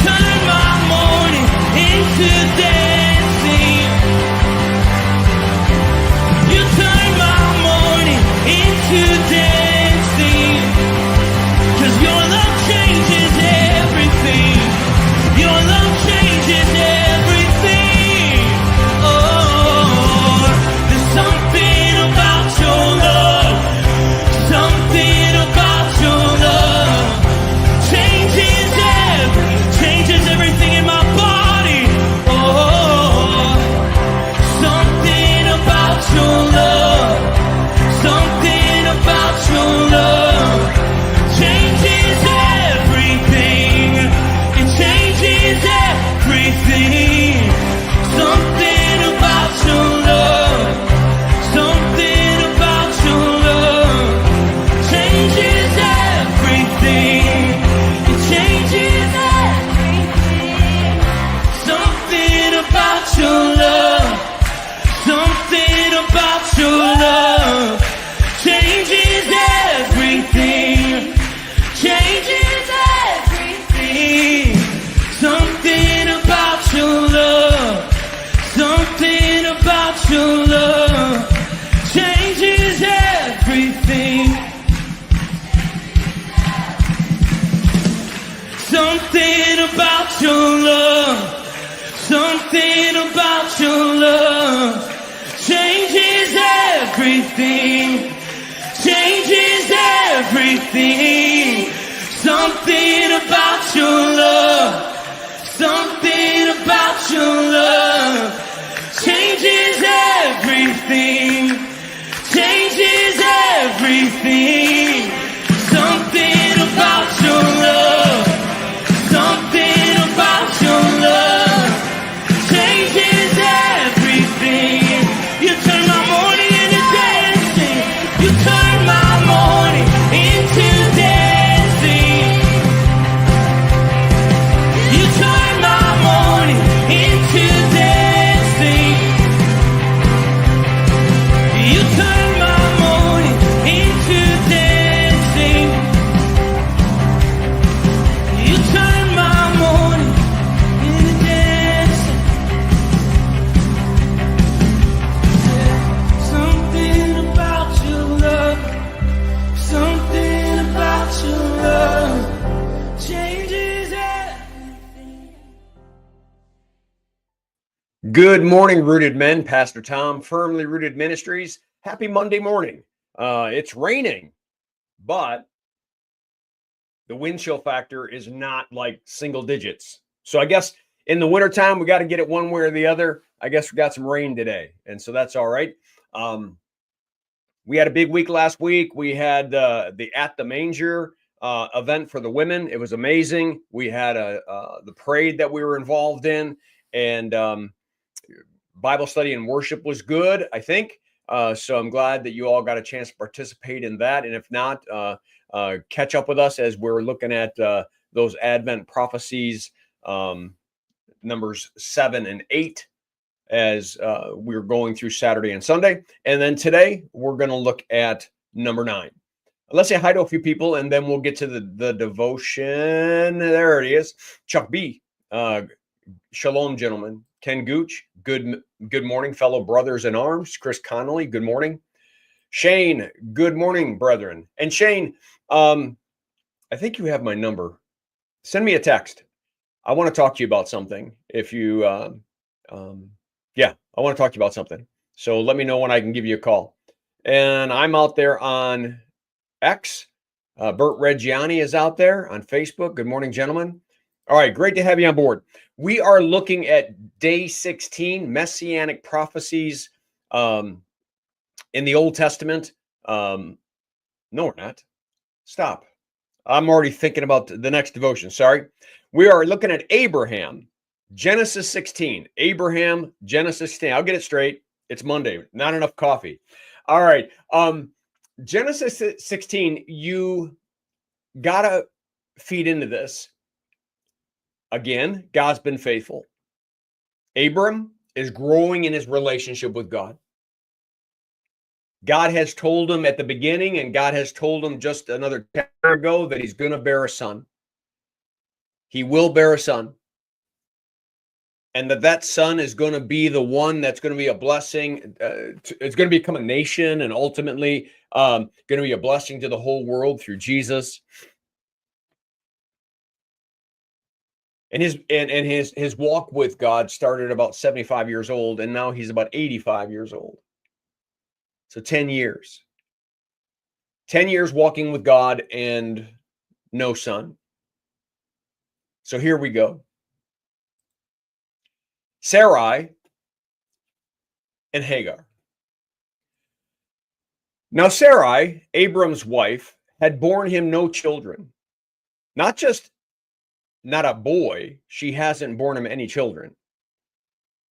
turn my mourning into dancing. You turn my mourning into dancing. 'Cause your love changes everything. Your love changes everything. Oh, there's something about your love. Something about your love changes everything in my body. Oh, something about your love. Something about your love changes everything. It changes everything. Something about your love. Something about your love changes everything. It changes everything. Something about your love. Something about your love changes everything. Changes everything. Something about your love. Something about your love changes everything. Something about your love. Something about your love changes everything. Changes everything. Something about your love. Something about your love changes everything. Changes everything. Something about your love. Something about your love changes everything. You turn my mourning into dancing. You turn my mourning into dancing. You turn my mourning into dancing. You turn my mourning into dancing. You turn my mourning into dancing. Something about your love. Something about your love changes everything. Good morning, Rooted Men. Pastor Tom, Firmly Rooted Ministries. Happy Monday morning. It's raining, but the wind chill factor is not like single digits. So I guess in the wintertime, we got to get it one way or the other. I guess we got some rain today, and so that's all right. We had a big week last week. We had the At the Manger event for the women. It was amazing. We had the parade that we were involved in, and Bible study and worship was good, I think. So I'm glad that you all got a chance to participate in that. And if not, catch up with us as we're looking at those Advent prophecies, numbers 7 and 8, as we're going through Saturday and Sunday. And then today, we're going to look at number 9. Let's say hi to a few people, and then we'll get to the devotion. There it is. Chuck B. Shalom, gentlemen. Ken Gooch, good morning, fellow brothers in arms. Chris Connolly, good morning. Shane, good morning, brethren. And Shane, I think you have my number. Send me a text. I want to talk to you about something. If you, yeah, I want to talk to you about something. So let me know when I can give you a call. And I'm out there on X. Bert Reggiani is out there on Facebook. Good morning, gentlemen. All right, great to have you on board. We are looking at day 16, Messianic prophecies in the Old Testament. No, we're not. Stop. I'm already thinking about the next devotion. Sorry. We are looking at Abraham, Genesis 16. Abraham, Genesis 16. I'll get it straight. It's Monday. Not enough coffee. All right. Genesis 16, you got to feed into this. Again, God's been faithful. Abram is growing in his relationship with God. God has told him at the beginning, and God has told him just another chapter ago, that he's going to bear a son. he will bear a son. And that son is going to be the one that's going to be a blessing. It's going to become a nation and ultimately going to be a blessing to the whole world through Jesus. And his walk with God started about 75 years old, and now he's about 85 years old. So 10 years. 10 years walking with God and no son. So here we go. Sarai and Hagar. Now Sarai, Abram's wife, had borne him no children. Not just not a boy, she hasn't borne him any children.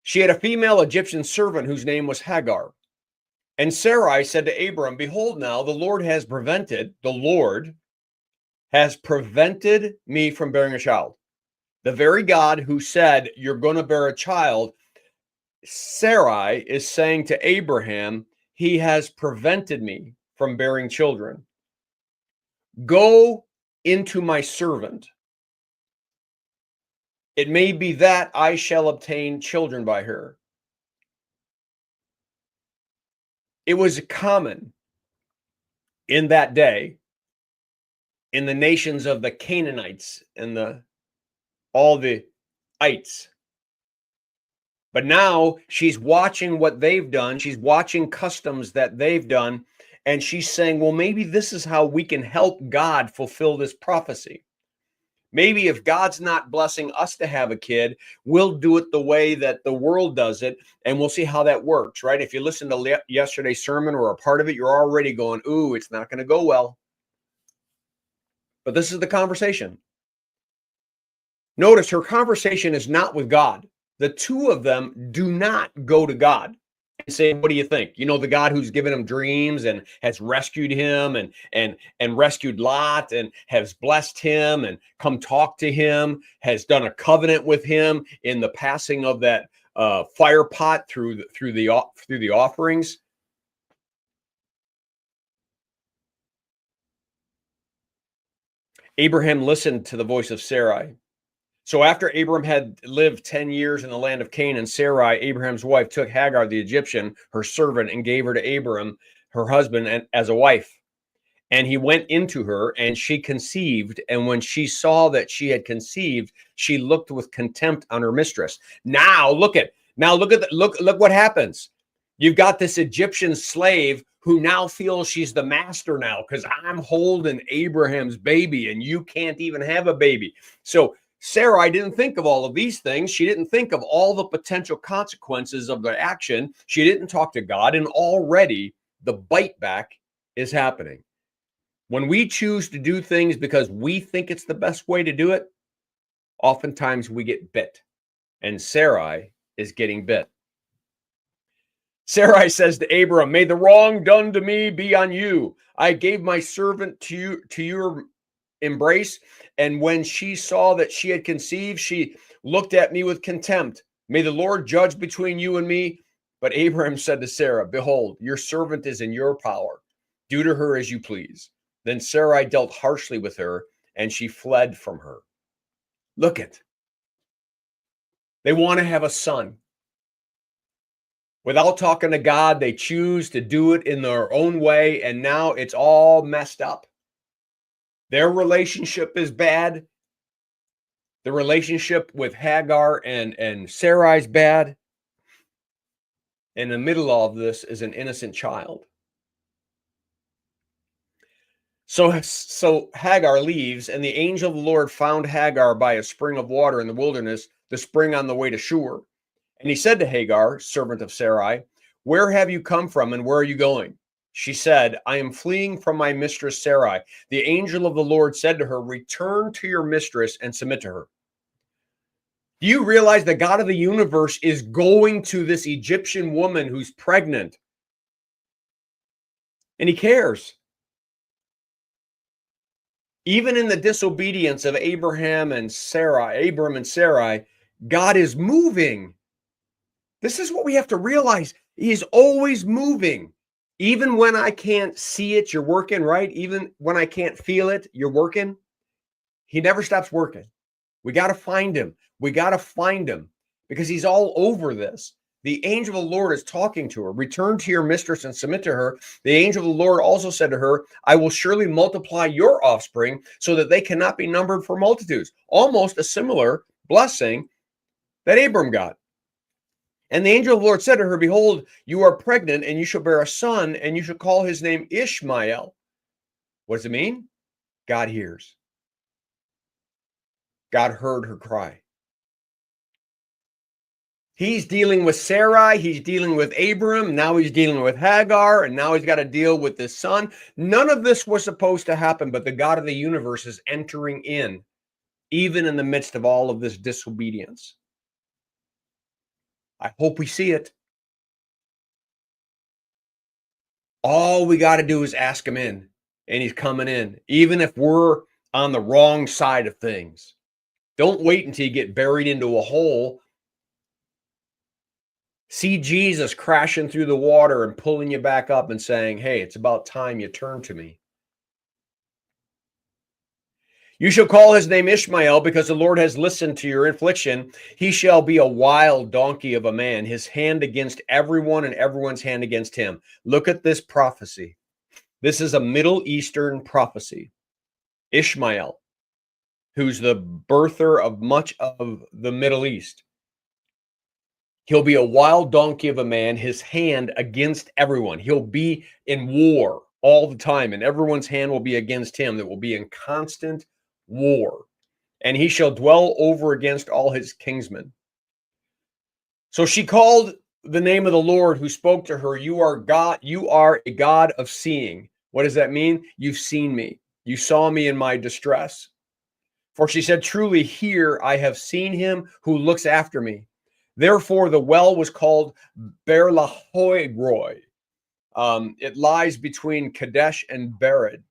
She had a female Egyptian servant whose name was Hagar. And Sarai said to Abram, behold, now the Lord has prevented me from bearing a child. The very God who said, you're going to bear a child, Sarai is saying to Abraham, he has prevented me from bearing children. Go into my servant. It may be that I shall obtain children by her. It was common in that day, in the nations of the Canaanites and all the ites. But now she's watching what they've done. She's watching customs that they've done. And she's saying, well, maybe this is how we can help God fulfill this prophecy. Maybe if God's not blessing us to have a kid, we'll do it the way that the world does it, and we'll see how that works, right? If you listen to yesterday's sermon or a part of it, you're already going, ooh, it's not going to go well. But this is the conversation. Notice her conversation is not with God. The two of them do not go to God and say, what do you think? You know, the God who's given him dreams and has rescued him and rescued Lot and has blessed him and come talk to him, has done a covenant with him in the passing of that fire pot through the offerings. Abraham listened to the voice of Sarai. So after Abram had lived 10 years in the land of Canaan, Sarai, Abraham's wife, took Hagar the Egyptian, her servant, and gave her to Abram, her husband, as a wife. And he went into her, and she conceived. And when she saw that she had conceived, she looked with contempt on her mistress. Now look what happens. You've got this Egyptian slave who now feels she's the master now because I'm holding Abraham's baby, and you can't even have a baby. So Sarai didn't think of all of these things. She didn't think of all the potential consequences of the action. She didn't talk to God, and already the bite back is happening. When we choose to do things because we think it's the best way to do it, oftentimes we get bit, and Sarai is getting bit. Sarai says to Abram, may the wrong done to me be on you. I gave my servant to your embrace, and when she saw that she had conceived, she looked at me with contempt. May the Lord judge between you and me. But Abraham said to Sarah, behold, your servant is in your power. Do to her as you please. Then Sarai dealt harshly with her, and she fled from her. Look it. They want to have a son. Without talking to God, they choose to do it in their own way, and now it's all messed up. Their relationship is bad. The relationship with Hagar and Sarai is bad. In the middle of this is an innocent child. So Hagar leaves, and the angel of the Lord found Hagar by a spring of water in the wilderness, the spring on the way to Shur. And he said to Hagar, servant of Sarai, where have you come from and where are you going? She said, I am fleeing from my mistress Sarai. The angel of the Lord said to her, return to your mistress and submit to her. Do you realize the God of the universe is going to this Egyptian woman who's pregnant? And he cares. Even in the disobedience of Abram and Sarai, God is moving. This is what we have to realize. He's always moving. Even when I can't see it, you're working, right? Even when I can't feel it, you're working. He never stops working. We got to find him. We got to find him because he's all over this. The angel of the Lord is talking to her. Return to your mistress and submit to her. The angel of the Lord also said to her, I will surely multiply your offspring so that they cannot be numbered for multitudes. Almost a similar blessing that Abram got. And the angel of the Lord said to her, behold, you are pregnant and you shall bear a son and you shall call his name Ishmael. What does it mean? God hears. God heard her cry. He's dealing with Sarai. He's dealing with Abram. Now he's dealing with Hagar. And now he's got to deal with this son. None of this was supposed to happen, but the God of the universe is entering in, even in the midst of all of this disobedience. I hope we see it. All we got to do is ask him in, and he's coming in, even if we're on the wrong side of things. Don't wait until you get buried into a hole. See Jesus crashing through the water and pulling you back up and saying, hey, it's about time you turn to me. You shall call his name Ishmael because the Lord has listened to your affliction. He shall be a wild donkey of a man, his hand against everyone and everyone's hand against him. Look at this prophecy. This is a Middle Eastern prophecy. Ishmael, who's the birther of much of the Middle East. He'll be a wild donkey of a man, his hand against everyone. He'll be in war all the time, and everyone's hand will be against him. That will be in constant war. And he shall dwell over against all his kinsmen. So she called the name of the Lord who spoke to her, you are God, you are a God of seeing. What does that mean? You've seen me. You saw me in my distress. For she said, truly here I have seen him who looks after me. Therefore, the well was called Beer-lahai-roi. It lies between Kadesh and Bered.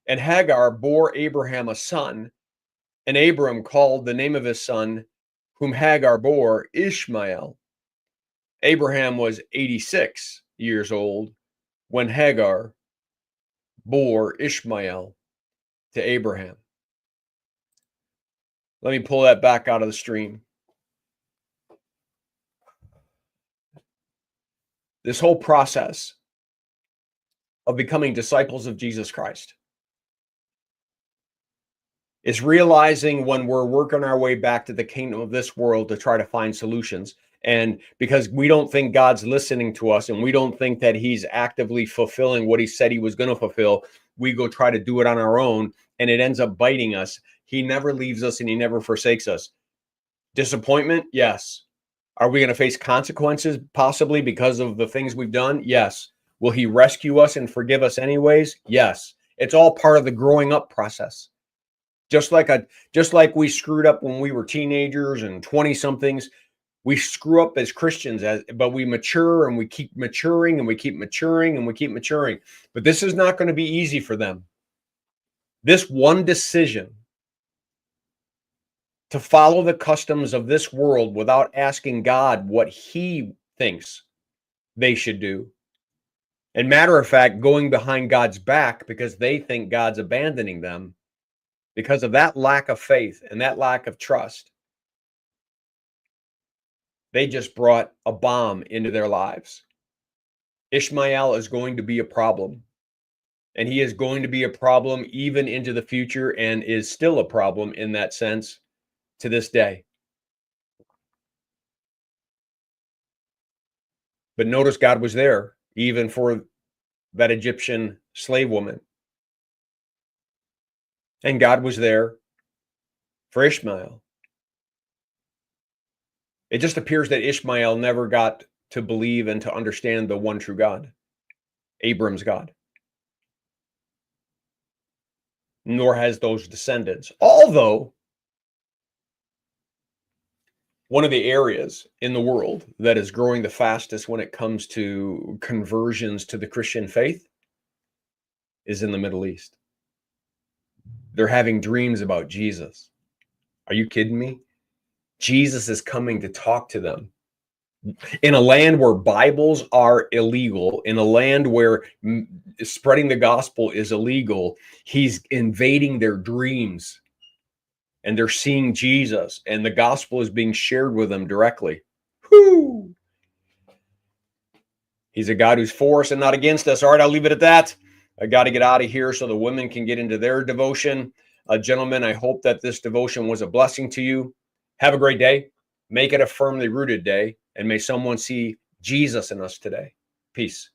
And Hagar bore Abraham a son, and Abram called the name of his son, whom Hagar bore, Ishmael. Abraham was 86 years old when Hagar bore Ishmael to Abraham. Let me pull that back out of the stream. This whole process of becoming disciples of Jesus Christ is realizing when we're working our way back to the kingdom of this world to try to find solutions. And because we don't think God's listening to us and we don't think that he's actively fulfilling what he said he was going to fulfill, we go try to do it on our own and it ends up biting us. He never leaves us and he never forsakes us. Disappointment? Yes. Are we going to face consequences possibly because of the things we've done? Yes. Will he rescue us and forgive us anyways? Yes. It's all part of the growing up process. Just like we screwed up when we were teenagers and 20 somethings, we screw up as Christians, but we mature and we keep maturing and we keep maturing and we keep maturing. But this is not going to be easy for them. This one decision to follow the customs of this world without asking God what he thinks they should do. And matter of fact, going behind God's back because they think God's abandoning them because of that lack of faith and that lack of trust. They just brought a bomb into their lives. Ishmael is going to be a problem. And he is going to be a problem even into the future and is still a problem in that sense to this day. But notice God was there even for that Egyptian slave woman. And God was there for Ishmael. It just appears that Ishmael never got to believe and to understand the one true God, Abram's God. Nor has those descendants. Although, one of the areas in the world that is growing the fastest when it comes to conversions to the Christian faith is in the Middle East. They're having dreams about Jesus. Are you kidding me? Jesus is coming to talk to them. In a land where Bibles are illegal, in a land where spreading the gospel is illegal, he's invading their dreams. and they're seeing Jesus, and the gospel is being shared with them directly. Whoo! He's a God who's for us and not against us. All right, I'll leave it at that. I got to get out of here so the women can get into their devotion. Gentlemen, I hope that this devotion was a blessing to you. Have a great day. Make it a firmly rooted day, and may someone see Jesus in us today. Peace.